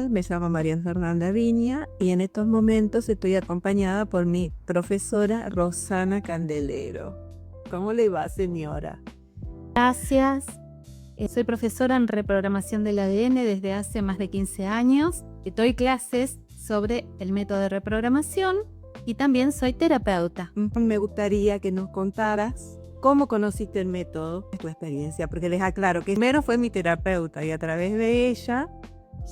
Me llamo María Fernanda Viña y en estos momentos estoy acompañada por mi profesora Rosana Candelero. ¿Cómo le va, señora? Gracias. Soy profesora en reprogramación del ADN desde hace más de 15 años. Doy clases sobre el método de reprogramación y también soy terapeuta. Me gustaría que nos contaras cómo conociste el método, tu experiencia, porque les aclaro que primero fue mi terapeuta y a través de ella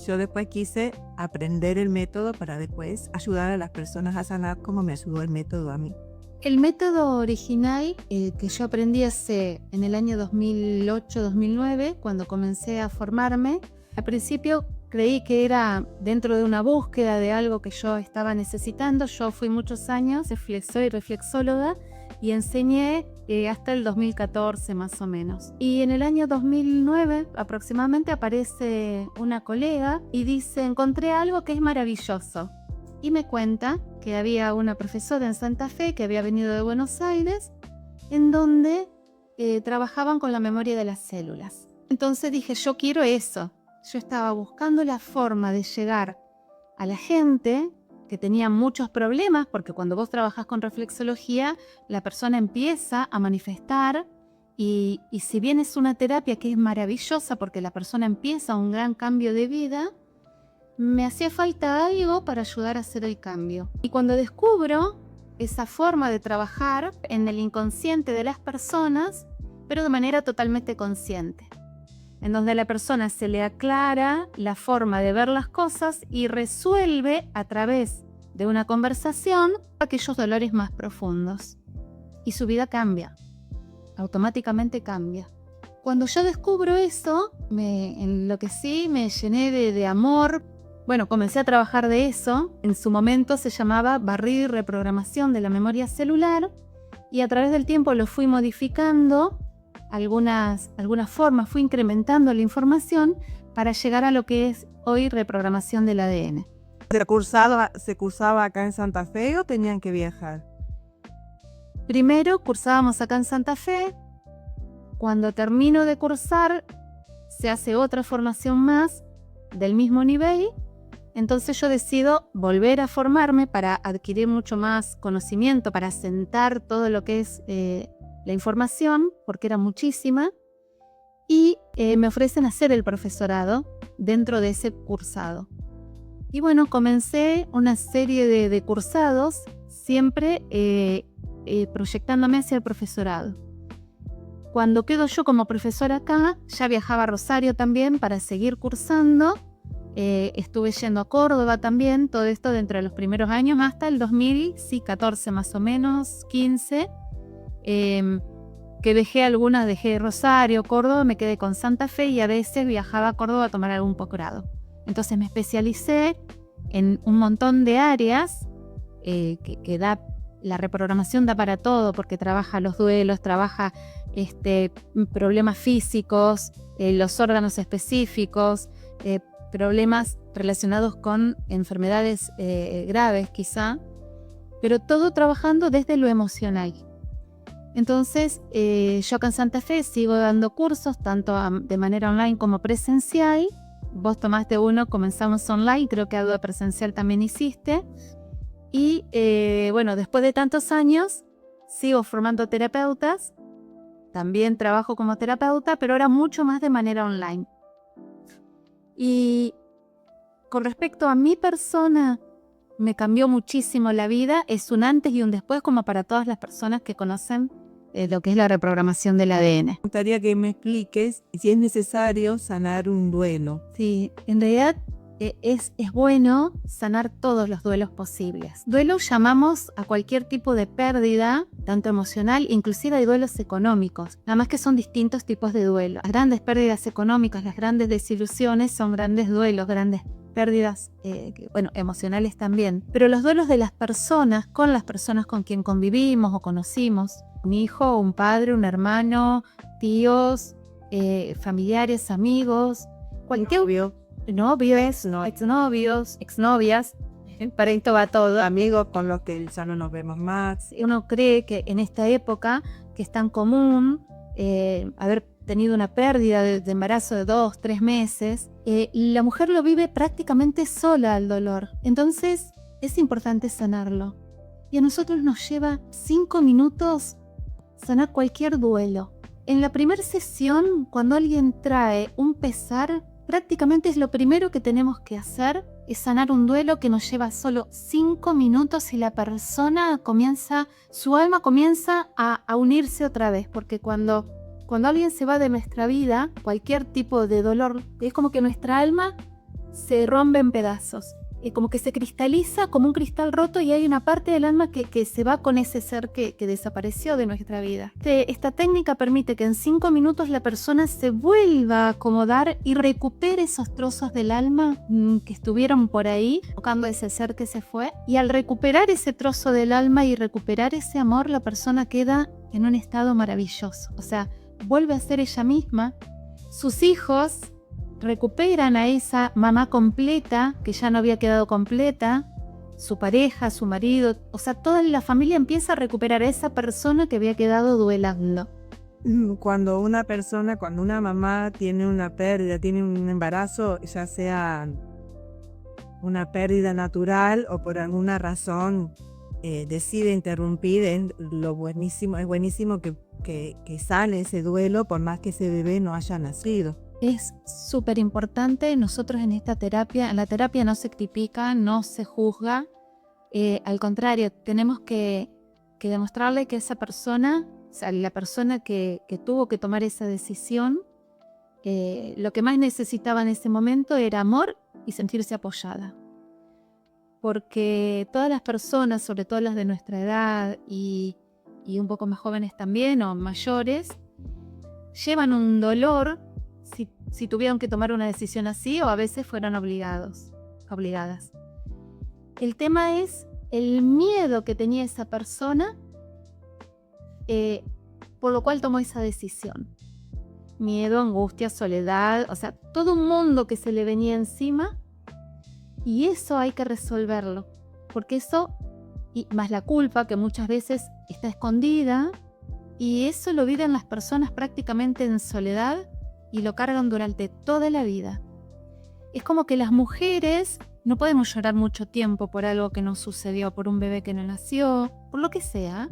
yo después quise aprender el método para después ayudar a las personas a sanar como me ayudó el método a mí. El método original que yo aprendí en el año 2008-2009, cuando comencé a formarme, al principio creí que era dentro de una búsqueda de algo que yo estaba necesitando. Yo fui muchos años, soy reflexóloga y enseñé hasta el 2014 más o menos. Y en el año 2009 aproximadamente aparece una colega y dice: encontré algo que es maravilloso. Y me cuenta que había una profesora en Santa Fe que había venido de Buenos Aires, en donde trabajaban con la memoria de las células. Entonces dije, yo quiero eso. Yo estaba buscando la forma de llegar a la gente que tenía muchos problemas, porque cuando vos trabajás con reflexología, la persona empieza a manifestar y si bien es una terapia que es maravillosa porque la persona empieza un gran cambio de vida, me hacía falta algo para ayudar a hacer el cambio. Y cuando descubro esa forma de trabajar en el inconsciente de las personas, pero de manera totalmente consciente, en donde a la persona se le aclara la forma de ver las cosas y resuelve a través de una conversación aquellos dolores más profundos. Y su vida cambia, automáticamente cambia. Cuando yo descubro eso, me enloquecí, me llené de amor. Bueno, comencé a trabajar de eso. En su momento se llamaba barrido y reprogramación de la memoria celular y a través del tiempo lo fui modificando. Algunas formas, fui incrementando la información para llegar a lo que es hoy reprogramación del ADN. ¿Se cursaba acá en Santa Fe o tenían que viajar? Primero cursábamos acá en Santa Fe. Cuando termino de cursar, se hace otra formación más del mismo nivel. Entonces yo decido volver a formarme para adquirir mucho más conocimiento, para sentar todo lo que es la información, porque era muchísima, y me ofrecen hacer el profesorado dentro de ese cursado. Y bueno, comencé una serie de cursados, siempre proyectándome hacia el profesorado. Cuando quedo yo como profesora acá, ya viajaba a Rosario también para seguir cursando. Estuve yendo a Córdoba también, todo esto dentro de los primeros años, hasta el 2014 más o menos, 15. Que dejé Rosario, Córdoba, me quedé con Santa Fe y a veces viajaba a Córdoba a tomar algún posgrado. Entonces me especialicé en un montón de áreas que da, la reprogramación da para todo, porque trabaja los duelos, trabaja problemas físicos, los órganos específicos, problemas relacionados con enfermedades graves quizá, pero todo trabajando desde lo emocional. Entonces, yo acá en Santa Fe sigo dando cursos, tanto de manera online como presencial. Vos tomaste uno, comenzamos online, creo que algo de presencial también hiciste. Y bueno, después de tantos años, sigo formando terapeutas. También trabajo como terapeuta, pero ahora mucho más de manera online. Y con respecto a mi persona, me cambió muchísimo la vida. Es un antes y un después, como para todas las personas que conocen lo que es la reprogramación del ADN. Me gustaría que me expliques si es necesario sanar un duelo. Sí, en realidad es bueno sanar todos los duelos posibles. Duelo llamamos a cualquier tipo de pérdida, tanto emocional, inclusive hay duelos económicos. Nada más que son distintos tipos de duelo. Las grandes pérdidas económicas, las grandes desilusiones son grandes duelos, grandes pérdidas emocionales también. Pero los duelos de las personas, con las personas con quien convivimos o conocimos, un hijo, un padre, un hermano, tíos, familiares, amigos, cualquier novios, exnovios, exnovias, para esto va todo. Amigos con los que ya no nos vemos más. Uno cree que en esta época que es tan común, tenido una pérdida de embarazo de 2, 3 meses, la mujer lo vive prácticamente sola al dolor. Entonces es importante sanarlo. Y a nosotros nos lleva 5 minutos sanar cualquier duelo. En la primera sesión, cuando alguien trae un pesar, prácticamente es lo primero que tenemos que hacer, es sanar un duelo que nos lleva solo 5 minutos y la persona comienza, su alma comienza a unirse otra vez, porque cuando alguien se va de nuestra vida, cualquier tipo de dolor, es como que nuestra alma se rompe en pedazos. Como que se cristaliza como un cristal roto y hay una parte del alma que se va con ese ser que desapareció de nuestra vida. Esta técnica permite que en 5 minutos la persona se vuelva a acomodar y recupere esos trozos del alma que estuvieron por ahí, tocando ese ser que se fue. Y al recuperar ese trozo del alma y recuperar ese amor, la persona queda en un estado maravilloso. O sea, vuelve a ser ella misma. Sus hijos recuperan a esa mamá completa que ya no había quedado completa, su pareja, su marido, o sea, toda la familia empieza a recuperar a esa persona que había quedado duelando. Cuando una mamá tiene una pérdida, tiene un embarazo, ya sea una pérdida natural o por alguna razón decide interrumpir, es buenísimo que sane ese duelo por más que ese bebé no haya nacido. Es súper importante. Nosotros en la terapia no se tipifica, no se juzga. Al contrario, tenemos que demostrarle que esa persona, o sea, la persona que tuvo que tomar esa decisión, lo que más necesitaba en ese momento era amor y sentirse apoyada. Porque todas las personas, sobre todo las de nuestra edad y un poco más jóvenes también o mayores, llevan un dolor si tuvieron que tomar una decisión así o a veces fueron obligadas. El tema es el miedo que tenía esa persona por lo cual tomó esa decisión. Miedo, angustia, soledad, o sea, todo un mundo que se le venía encima y eso hay que resolverlo, porque eso, y más la culpa que muchas veces está escondida y eso lo viven las personas prácticamente en soledad y lo cargan durante toda la vida. Es como que las mujeres no podemos llorar mucho tiempo por algo que nos sucedió, por un bebé que no nació, por lo que sea.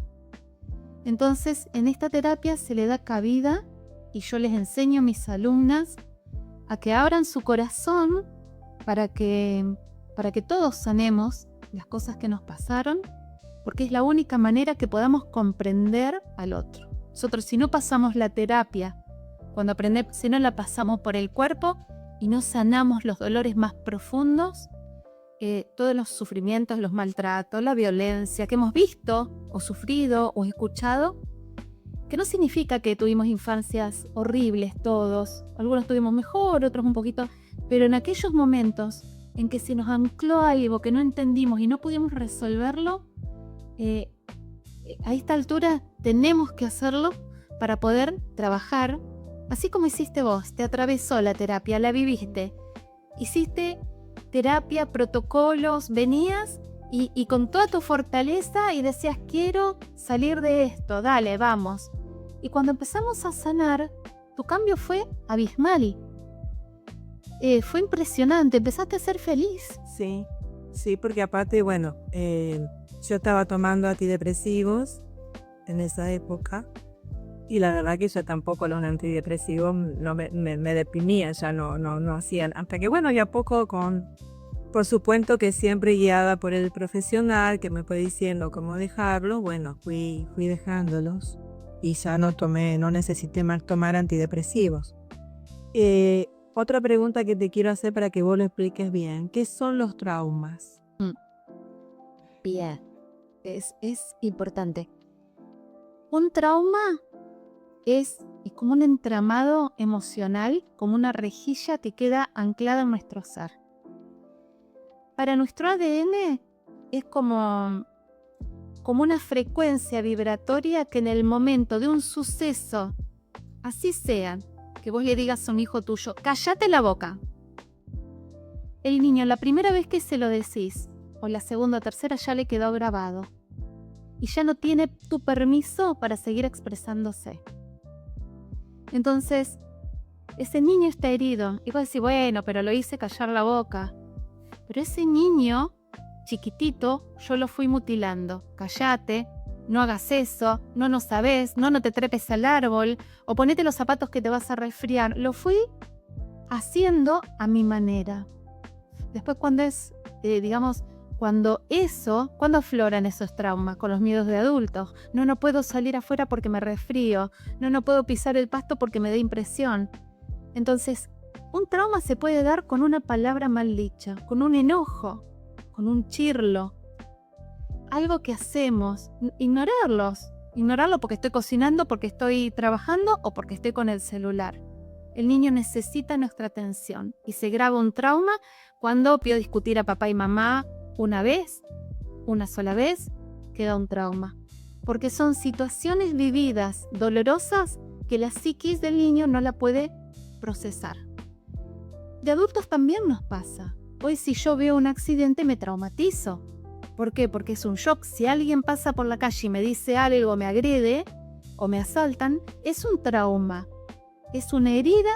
Entonces, en esta terapia se le da cabida y yo les enseño a mis alumnas a que abran su corazón para que todos sanemos las cosas que nos pasaron, porque es la única manera que podamos comprender al otro. Nosotros, si no pasamos la terapia, si no la pasamos por el cuerpo y no sanamos los dolores más profundos, todos los sufrimientos, los maltratos, la violencia que hemos visto o sufrido o escuchado, que no significa que tuvimos infancias horribles todos, algunos tuvimos mejor, otros un poquito, pero en aquellos momentos en que se nos ancló algo que no entendimos y no pudimos resolverlo, a esta altura tenemos que hacerlo para poder trabajar. Así como hiciste vos, te atravesó la terapia, la viviste, hiciste terapia, protocolos, venías y con toda tu fortaleza y decías, quiero salir de esto, dale, vamos. Y cuando empezamos a sanar, tu cambio fue abismal. Fue impresionante, empezaste a ser feliz. Sí, porque aparte, bueno, yo estaba tomando antidepresivos en esa época. Y la verdad que ya tampoco los antidepresivos me deprimían, ya no hacían. Hasta que bueno, ya poco por supuesto que siempre guiada por el profesional que me fue diciendo cómo dejarlo, bueno, fui dejándolos y ya no necesité más tomar antidepresivos. Otra pregunta que te quiero hacer para que vos lo expliques bien, ¿qué son los traumas? Bien, es importante. Un trauma es como un entramado emocional, como una rejilla que queda anclada en nuestro ser. Para nuestro ADN es como una frecuencia vibratoria que en el momento de un suceso, así sea, que vos le digas a un hijo tuyo, cállate la boca. El niño, la primera vez que se lo decís, o la segunda o tercera, ya le quedó grabado. Y ya no tiene tu permiso para seguir expresándose. Entonces, ese niño está herido. Y vos decís, bueno, pero lo hice callar la boca. Pero ese niño, chiquitito, yo lo fui mutilando. Cállate, no hagas eso, no sabés, no te trepes al árbol, o ponete los zapatos que te vas a resfriar. Lo fui haciendo a mi manera. Después cuando afloran esos traumas con los miedos de adultos. No puedo salir afuera porque me resfrío. No puedo pisar el pasto porque me da impresión. Entonces, un trauma se puede dar con una palabra mal dicha, con un enojo, con un chirlo. Algo que hacemos, ignorarlo porque estoy cocinando, porque estoy trabajando o porque estoy con el celular. El niño necesita nuestra atención y se graba un trauma cuando pido discutir a papá y mamá una sola vez, queda un trauma. Porque son situaciones vividas, dolorosas, que la psiquis del niño no la puede procesar. De adultos también nos pasa. Hoy si yo veo un accidente me traumatizo. ¿Por qué? Porque es un shock. Si alguien pasa por la calle y me dice algo, me agrede o me asaltan, es un trauma. Es una herida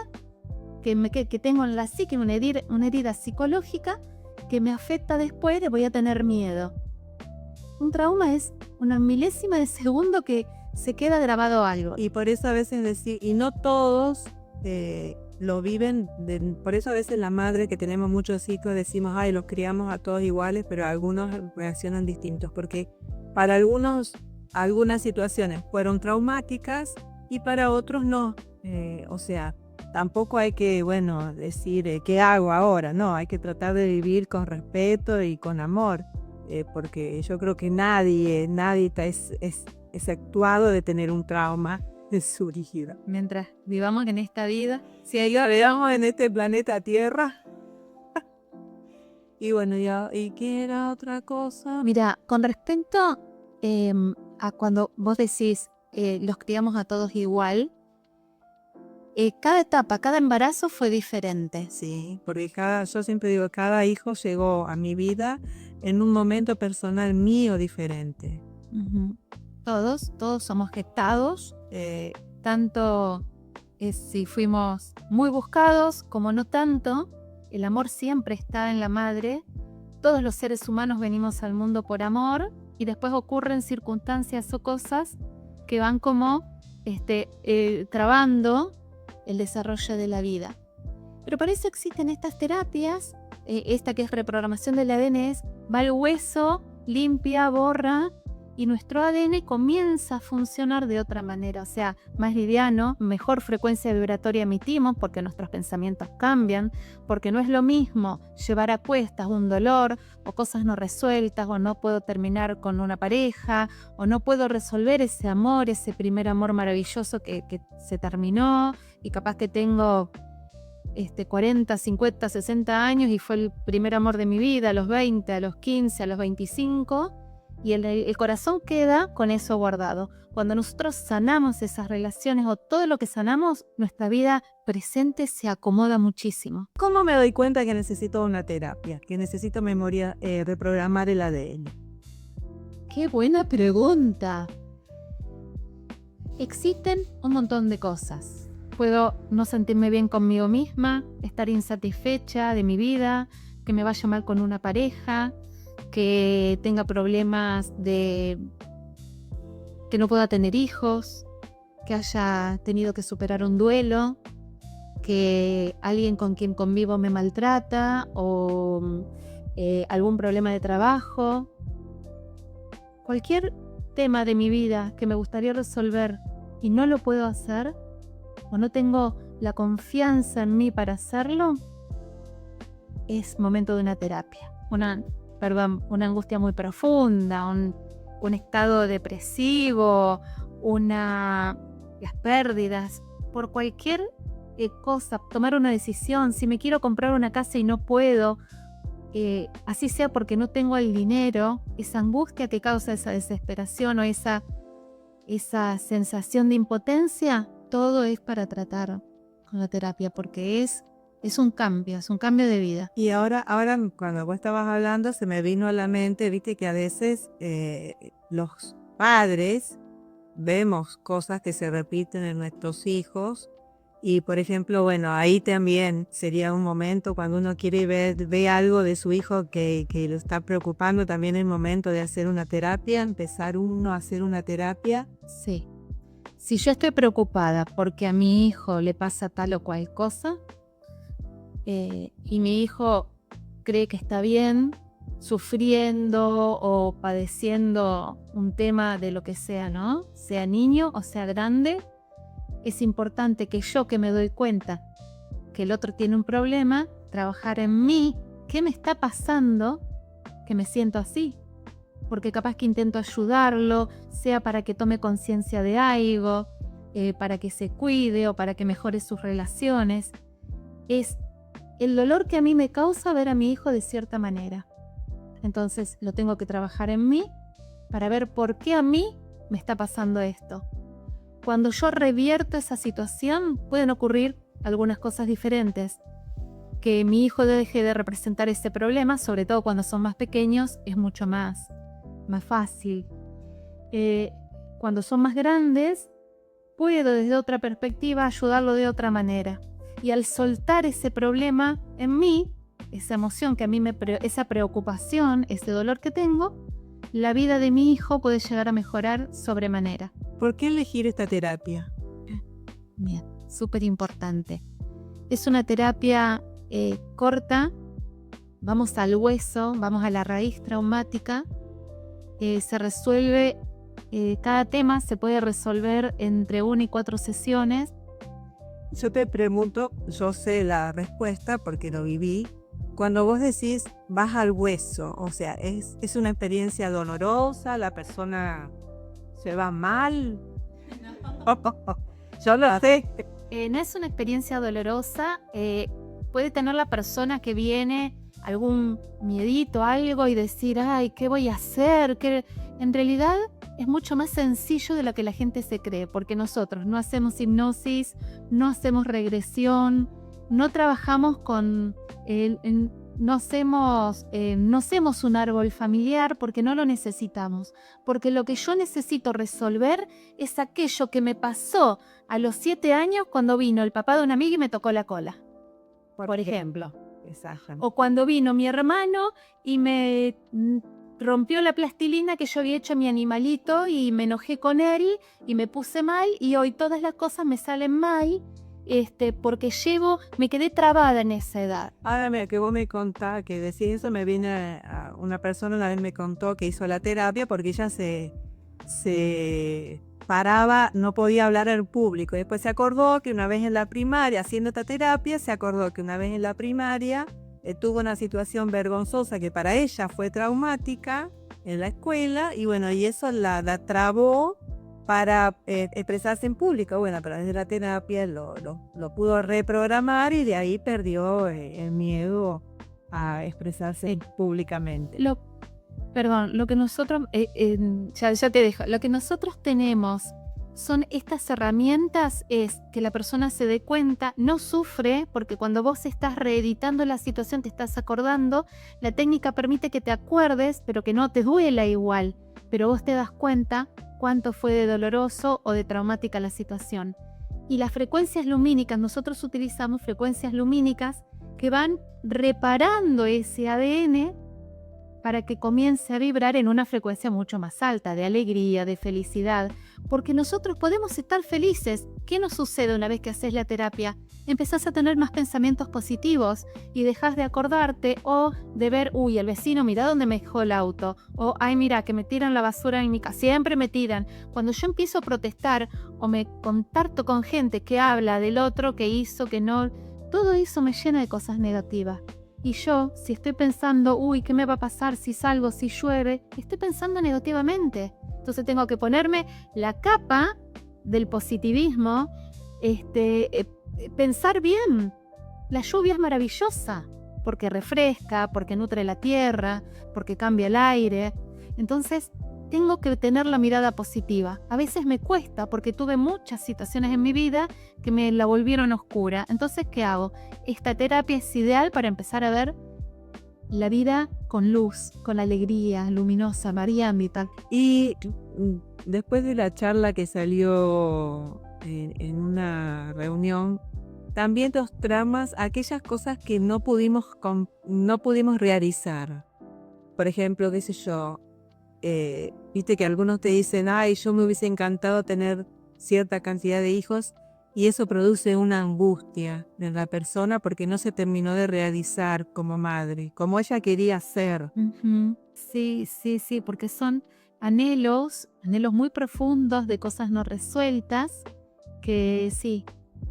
que tengo en la psique, una herida psicológica que me afecta después de voy a tener miedo. Un trauma es una milésima de segundo que se queda grabado algo. Y por eso a veces decir, y no todos lo viven, por eso a veces la madre que tenemos muchos hijos decimos, ay, los criamos a todos iguales, pero algunos reaccionan distintos, porque para algunos, algunas situaciones fueron traumáticas y para otros no. O sea, tampoco hay que, decir, ¿qué hago ahora? No, hay que tratar de vivir con respeto y con amor, porque yo creo que nadie está exceptuado de tener un trauma en su vida. Mientras vivamos en esta vida, si vivamos en este planeta Tierra. Y bueno, ¿y qué era otra cosa? Mira, con respecto a cuando vos decís los criamos a todos igual, cada etapa, cada embarazo fue diferente. Sí, porque yo siempre digo, cada hijo llegó a mi vida en un momento personal mío diferente. Uh-huh. Todos somos gestados, tanto si fuimos muy buscados como no tanto. El amor siempre está en la madre. Todos los seres humanos venimos al mundo por amor y después ocurren circunstancias o cosas que van como trabando el desarrollo de la vida. Pero para eso existen estas terapias. Esta que es reprogramación del ADN va al hueso, limpia, borra y nuestro ADN comienza a funcionar de otra manera, o sea, más liviano, mejor frecuencia vibratoria emitimos porque nuestros pensamientos cambian, porque no es lo mismo llevar a cuestas un dolor o cosas no resueltas, o no puedo terminar con una pareja, o no puedo resolver ese amor, ese primer amor maravilloso que se terminó y capaz que tengo 40, 50, 60 años y fue el primer amor de mi vida, a los 20, a los 15, a los 25, y el corazón queda con eso guardado. Cuando nosotros sanamos esas relaciones o todo lo que sanamos, nuestra vida presente se acomoda muchísimo. ¿Cómo me doy cuenta que necesito una terapia? Que necesito memoria, reprogramar el ADN. ¡Qué buena pregunta! Existen un montón de cosas. Puedo no sentirme bien conmigo misma, estar insatisfecha de mi vida, que me vaya mal con una pareja, que tenga problemas de que no pueda tener hijos, que haya tenido que superar un duelo, que alguien con quien convivo me maltrata o algún problema de trabajo. Cualquier tema de mi vida que me gustaría resolver y no lo puedo hacer o no tengo la confianza en mí para hacerlo, es momento de una terapia. Una angustia muy profunda, un estado depresivo, las pérdidas, por cualquier cosa, tomar una decisión. Si me quiero comprar una casa y no puedo, así sea porque no tengo el dinero, esa angustia que causa esa desesperación o esa sensación de impotencia, todo es para tratar con la terapia, porque es un cambio de vida. Y ahora cuando vos estabas hablando se me vino a la mente, viste que a veces los padres vemos cosas que se repiten en nuestros hijos Y por ejemplo, bueno, ahí también sería un momento cuando uno quiere ve algo de su hijo que lo está preocupando, también el momento de hacer una terapia, empezar uno a hacer una terapia. Sí. Si yo estoy preocupada porque a mi hijo le pasa tal o cual cosa, y mi hijo cree que está bien, sufriendo o padeciendo un tema de lo que sea, ¿no? Sea niño o sea grande, es importante que yo, que me doy cuenta que el otro tiene un problema, trabajar en mí, qué me está pasando, que me siento así. Porque capaz que intento ayudarlo, sea para que tome conciencia de algo, para que se cuide o para que mejore sus relaciones. Es el dolor que a mí me causa ver a mi hijo de cierta manera. Entonces lo tengo que trabajar en mí para ver por qué a mí me está pasando esto. Cuando yo revierto esa situación, pueden ocurrir algunas cosas diferentes. Que mi hijo deje de representar ese problema, sobre todo cuando son más pequeños, es mucho más fácil. Cuando son más grandes, puedo desde otra perspectiva ayudarlo de otra manera. Y al soltar ese problema en mí, esa emoción que a mí esa preocupación, ese dolor que tengo, la vida de mi hijo puede llegar a mejorar sobremanera. ¿Por qué elegir esta terapia? Bien, súper importante. Es una terapia corta, vamos al hueso, vamos a la raíz traumática. Se resuelve, cada tema se puede resolver entre 1 y 4 sesiones. Yo te pregunto, yo sé la respuesta porque lo viví. Cuando vos decís vas al hueso, o sea, es una experiencia dolorosa, la persona se va mal. Yo lo sé. No es una experiencia dolorosa, puede tener la persona que viene algún miedito, algo y decir, ay, ¿qué voy a hacer? Que en realidad es mucho más sencillo de lo que la gente se cree, porque nosotros no hacemos hipnosis, no hacemos regresión, no trabajamos con, no hacemos un árbol familiar porque no lo necesitamos, porque lo que yo necesito resolver es aquello que me pasó a los 7 años cuando vino el papá de una amiga y me tocó la cola, por ejemplo. Exacto. O cuando vino mi hermano y me rompió la plastilina que yo había hecho a mi animalito y me enojé con él y me puse mal y hoy todas las cosas me salen mal porque me quedé trabada en esa edad. Ahora mira, que vos me contás, que decís eso, me viene a una persona una vez me contó que hizo la terapia porque ella se paraba, no podía hablar al público. Después se acordó que una vez en la primaria, haciendo esta terapia, tuvo una situación vergonzosa que para ella fue traumática en la escuela y bueno, y eso la trabó para expresarse en público. Bueno, pero desde la terapia lo pudo reprogramar y de ahí perdió el miedo a expresarse públicamente. Lo que nosotros, ya te dejo, lo que nosotros tenemos son estas herramientas, es que la persona se dé cuenta, no sufre, porque cuando vos estás reeditando la situación te estás acordando, la técnica permite que te acuerdes, pero que no te duela igual, pero vos te das cuenta cuánto fue de doloroso o de traumática la situación. Y las frecuencias lumínicas, nosotros utilizamos frecuencias lumínicas que van reparando ese ADN para que comience a vibrar en una frecuencia mucho más alta, de alegría, de felicidad, porque nosotros podemos estar felices. ¿Qué nos sucede una vez que haces la terapia? Empezás a tener más pensamientos positivos y dejas de acordarte o de ver, uy, el vecino, mira dónde me dejó el auto, o ay, mira, que me tiran la basura en mi casa, siempre me tiran. Cuando yo empiezo a protestar o me contacto con gente que habla del otro, que hizo, que no, todo eso me llena de cosas negativas. Y yo, si estoy pensando, uy, ¿qué me va a pasar si salgo, si llueve? Estoy pensando negativamente. Entonces tengo que ponerme la capa del positivismo, pensar bien. La lluvia es maravillosa, porque refresca, porque nutre la tierra, porque cambia el aire. Entonces tengo que tener la mirada positiva. A veces me cuesta porque tuve muchas situaciones en mi vida que me la volvieron oscura. Entonces, ¿qué hago? Esta terapia es ideal para empezar a ver la vida con luz, con alegría, luminosa, mariambita. Y después de la charla que salió en una reunión también los traumas, aquellas cosas que no pudimos realizar. Por ejemplo, qué sé yo, viste que algunos te dicen, ay, yo me hubiese encantado tener cierta cantidad de hijos, y eso produce una angustia en la persona porque no se terminó de realizar como madre, como ella quería ser. Ujú. Sí, sí, sí, porque son anhelos muy profundos de cosas no resueltas que sí,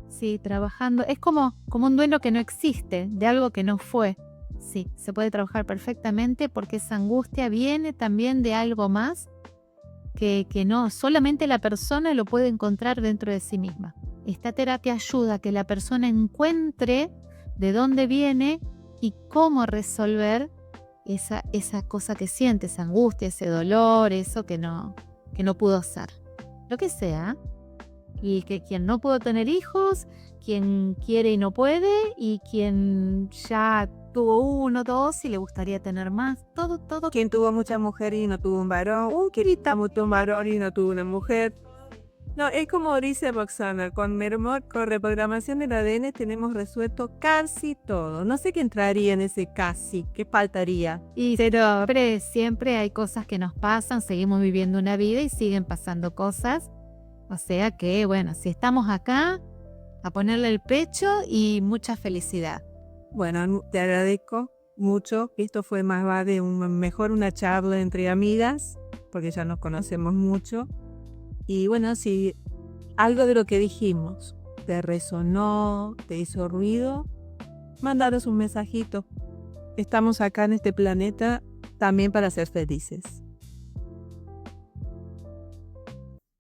sí, trabajando. Es como un duelo que no existe, de algo que no fue. Sí, se puede trabajar perfectamente porque esa angustia viene también de algo más que no, solamente la persona lo puede encontrar dentro de sí misma. Esta terapia ayuda a que la persona encuentre de dónde viene y cómo resolver esa cosa que siente, esa angustia, ese dolor, eso que no pudo hacer. Lo que sea. Y que quien no pudo tener hijos, quien quiere y no puede, y quien ya tuvo uno, dos y le gustaría tener más. Todo. Quien tuvo muchas mujeres y no tuvo un varón, quien mucho un varón y no tuvo una mujer. No, es como dice Roxana, con reprogramación del ADN tenemos resuelto casi todo. No sé qué entraría en ese casi, qué faltaría. Pero siempre hay cosas que nos pasan, seguimos viviendo una vida y siguen pasando cosas. O sea que, bueno, si estamos acá, a ponerle el pecho y mucha felicidad. Bueno, te agradezco mucho. Esto fue más vale mejor una charla entre amigas, porque ya nos conocemos mucho. Y bueno, si algo de lo que dijimos te resonó, te hizo ruido, mandaros un mensajito. Estamos acá en este planeta también para ser felices.